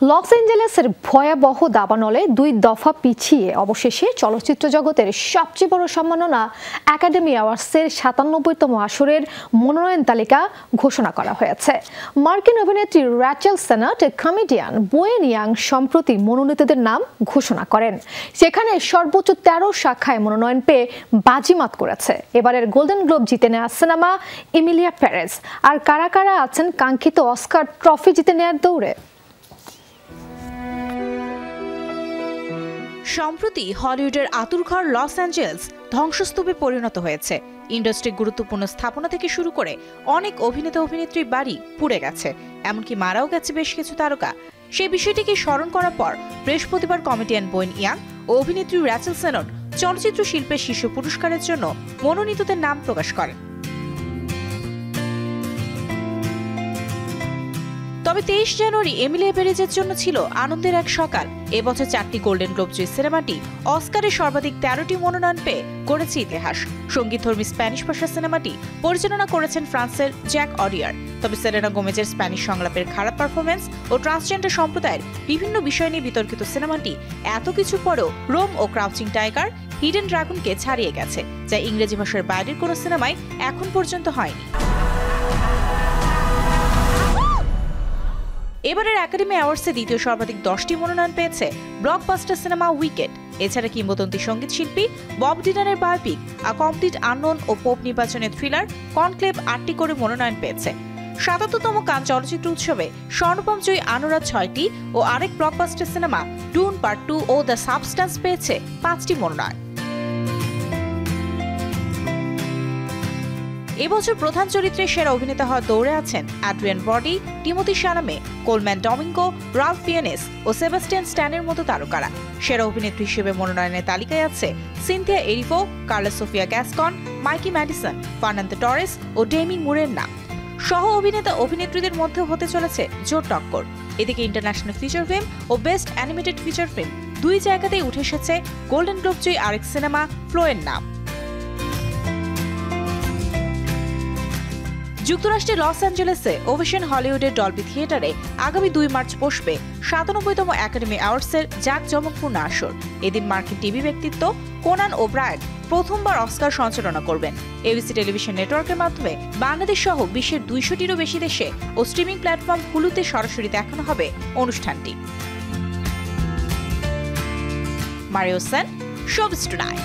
Loss অ্যাঞ্জেলেসের ভয়াবহ দাবানলে 2 দফা পিছিয়ে অবশেষে চলচ্চিত্র জগতের সবচেয়ে বড় সম্মাননা একাডেমি অ্যাওয়ার্ডসের 97তম আসরের মনোনয়ন তালিকা ঘোষণা করা হয়েছে। মার্কিন অভিনেত্রী র্যাচেল সেনাট, কমেডিয়ান বোয়েন ইয়াং সম্প্রতি মনোনীতদের নাম ঘোষণা করেন। সেখানে সর্বোচ্চ 13 শাখায় মনোনয়ন পেয়ে বাজিমাত করেছে এবারের গোল্ডেন গ্লোব জিতে নেওয়া সিনেমা এমিলিয়া পেরেজ। আর কারা কারা আছেন কাঙ্ক্ষিত অস্কার ট্রফি জিতে নেওয়ার দৌড়ে? সম্প্রতি হলিউডের আতুরঘর লস অ্যাঞ্জেলস ধ্বংসস্তূপে পরিণত হয়েছে। ইন্ডাস্ট্রির গুরুত্বপূর্ণ স্থাপনা থেকে শুরু করে অনেক অভিনেতা অভিনেত্রীর বাড়ি পুড়ে গেছে, এমনকি মারাও গেছে বেশ কিছু তারকা। সেই বিষয়টিকে স্মরণ করার পর বৃহস্পতিবার কমেডিয়ান বোয়েন ইয়াং ও অভিনেত্রী র্যাচেল সেনট চলচ্চিত্র শিল্পের শীর্ষ পুরস্কারের জন্য মনোনীতদের নাম প্রকাশ করেন। তবে 23 জানুয়ারি এমিলিয়া পেরেজের জন্য ছিল আনন্দের এক সকাল। এবছর 4টি গোল্ডেন গ্লোব জয়ী সিনেমাটি অস্কারে সর্বাধিক 13টি মনোনয়ন পেয়ে গড়েছে ইতিহাস। সঙ্গীতধর্মী স্প্যানিশ ভাষার সিনেমাটি পরিচালনা করেছেন ফ্রান্সের জ্যাক অডিয়ার। তবে সেলেনা গোমেজের স্প্যানিশ সংলাপের খারাপ পারফরমেন্স ও ট্রান্সজেন্ডার সম্প্রদায়ের বিভিন্ন বিষয় নিয়ে বিতর্কিত সিনেমাটি এত কিছু পরেও রোম ও ক্রাউচিং টাইগার, হিডেন ড্রাগনকে ছাড়িয়ে গেছে, যা ইংরেজি ভাষার বাইরের কোনো সিনেমায় এখন পর্যন্ত হয়নি। এবারের একাডেমি অ্যাওয়ার্ডসে দ্বিতীয় সর্বাধিক 10টি মনোনয়ন পেয়েছে ব্লকবাস্টার সিনেমা উইকেট। এছাড়া কিংবদন্তি সঙ্গীত শিল্পী বব ডিলানের বায়োপিক আ কমপ্লিট আননোন ও পোপ নির্বাচনের থ্রিলার কনক্লেভ 8টি করে মনোনয়ন পেয়েছে। 77তম কান চলচ্চিত্র উৎসবে স্বর্ণপদক জয়ী আনুরাগ 6টি ও আরেক ব্লকবাস্টার সিনেমা ডুন পার্ট 2 ও দ্য সাবস্ট্যান্স পেয়েছে 5টি মনোনয়ন। এবছর প্রধান চরিত্রে সেরা অভিনেতা হওয়ার দৌড়ে আছেন Adrien Brody, Timothee Chalamet, Colman Domingo, Ralph Fiennes ও সেবাস্টিয়ান স্ট্যানের মতো তারকারা। সেরা অভিনেত্রী হিসেবে মনোনয়নের তালিকায় আছে Cynthia Erivo, Karla Sofia Gascon, Mikey Madison, Fernanda Torres ও ডেমি মুরের নাম। সহ অভিনেতা অভিনেত্রীদের মধ্যে হতে চলেছে জোর টক্কর। এদিকে ইন্টারন্যাশনাল ফিচার ফিল্ম ও বেস্ট অ্যানিমেটেড ফিচার ফিল্ম 2 জায়গাতেই উঠে এসেছে গোল্ডেন গ্লোব জয়ী আরেক সিনেমা ফ্লোয়ের নাম। যুক্তরাষ্ট্রের লস অ্যাঞ্জেলেসে ওভেশন হলিউডের ডলবি থিয়েটারে আগামী 2 মার্চ বসবে 97তম একাডেমি অ্যাওয়ার্ডসের জাঁকজমকপূর্ণ আসর। এদিন মার্কিন টিভি ব্যক্তিত্ব কোনান ওব্রায়ান প্রথমবার অস্কার সঞ্চালনা করবেন। এবিসি টেলিভিশন নেটওয়ার্কের মাধ্যমে বাংলাদেশ সহ বিশ্বের 200টিরও বেশি দেশে ও স্ট্রিমিং প্ল্যাটফর্ম হুলুতে সরাসরি দেখানো হবে অনুষ্ঠানটি। Mario Sen, showbiz tonight.